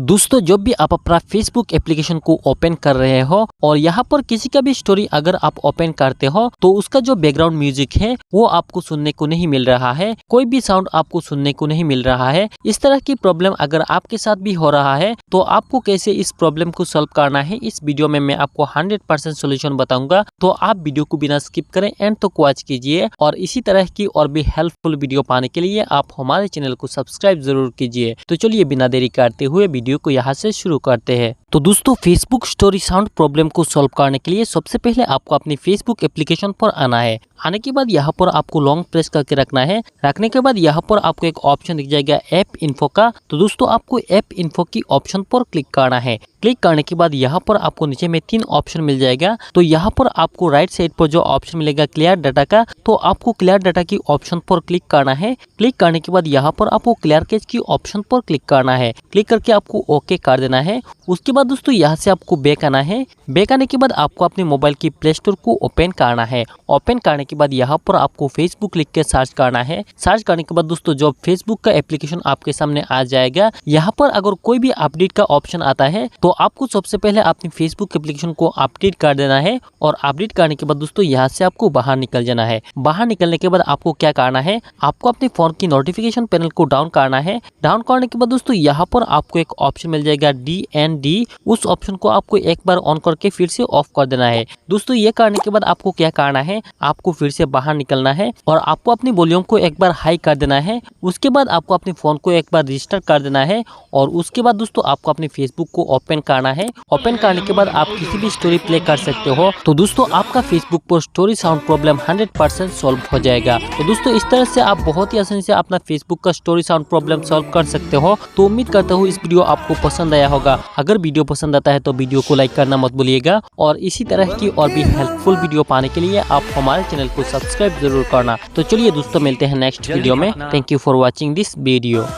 दोस्तों जब भी आप अपना फेसबुक एप्लीकेशन को ओपन कर रहे हो और यहाँ पर किसी का भी स्टोरी अगर आप ओपन करते हो तो उसका जो बैकग्राउंड म्यूजिक है वो आपको सुनने को नहीं मिल रहा है, कोई भी साउंड आपको सुनने को नहीं मिल रहा है। इस तरह की प्रॉब्लम अगर आपके साथ भी हो रहा है तो आपको कैसे इस प्रॉब्लम को सॉल्व करना है इस वीडियो में मैं आपको 100% सोल्यूशन बताऊंगा। तो आप वीडियो को बिना स्किप करें एंड तक वॉच कीजिए और इसी तरह की और भी हेल्पफुल वीडियो पाने के लिए आप हमारे चैनल को सब्सक्राइब जरूर कीजिए। तो चलिए बिना देरी करते हुए वीडियो को यहाँ से शुरू करते हैं। तो दोस्तों फेसबुक स्टोरी साउंड प्रॉब्लम को सॉल्व करने के लिए सबसे पहले आपको अपनी फेसबुक एप्लीकेशन पर आना है। आने के बाद यहाँ पर आपको लॉन्ग प्रेस करके रखना है। रखने के बाद यहाँ पर आपको एक ऑप्शन दिख जाएगा ऐप इन्फो का। तो दोस्तों आपको ऐप इन्फो की ऑप्शन पर क्लिक करना है। क्लिक करने के बाद यहाँ पर आपको नीचे में 3 ऑप्शन मिल जाएगा। तो यहाँ पर आपको राइट साइड पर जो ऑप्शन मिलेगा क्लियर डाटा का, तो आपको क्लियर डाटा की ऑप्शन पर क्लिक करना है। क्लिक करने के बाद यहाँ पर आपको क्लियर कैश की ऑप्शन पर क्लिक करना है। क्लिक करके आपको ओके कर देना है। उसके बाद दोस्तों यहाँ से आपको बैक आना है। बैक आने के बाद आपको अपने मोबाइल की प्ले स्टोर को ओपन करना है। ओपन करने के बाद यहाँ पर आपको फेसबुक लिख के सर्च करना है। सर्च करने के बाद दोस्तों जो फेसबुक का एप्लीकेशन आपके सामने आ जाएगा। यहाँ पर अगर कोई भी अपडेट का ऑप्शन आता है तो आपको सबसे पहले अपनी फेसबुक एप्लीकेशन को अपडेट कर देना है और अपडेट करने के बाद दोस्तों यहाँ से आपको बाहर निकल जाना है। बाहर निकलने के बाद आपको क्या करना है, आपको अपने फोन की नोटिफिकेशन पैनल को डाउन करना है। डाउन करने के बाद दोस्तों यहाँ पर आपको एक ऑप्शन मिल जाएगा DND। उस ऑप्शन को आपको एक बार ऑन करके फिर से ऑफ कर देना है। दोस्तों ये करने के बाद आपको क्या करना है, आपको फिर से बाहर निकलना है और आपको अपनी वॉल्यूम को एक बार हाई कर देना है। उसके बाद आपको अपने फोन को एक बार रजिस्टर कर देना है और उसके बाद दोस्तों आपको अपने फेसबुक को ओपन करना है। ओपन करने के बाद आप किसी भी स्टोरी प्ले कर सकते हो। तो दोस्तों आपका फेसबुक पर स्टोरी साउंड प्रॉब्लम 100% सॉल्व हो जाएगा। तो दोस्तों इस तरह से आप बहुत ही आसानी से अपना फेसबुक का स्टोरी साउंड प्रॉब्लम सॉल्व कर सकते हो। तो उम्मीद करता हूँ इस वीडियो आपको पसंद आया होगा। अगर वीडियो पसंद आता है तो वीडियो को लाइक करना मत भूलिएगा और इसी तरह की और भी हेल्पफुल वीडियो पाने के लिए आप हमारे चैनल को सब्सक्राइब जरूर करना। तो चलिए दोस्तों मिलते हैं नेक्स्ट वीडियो में। Thank you for watching this video.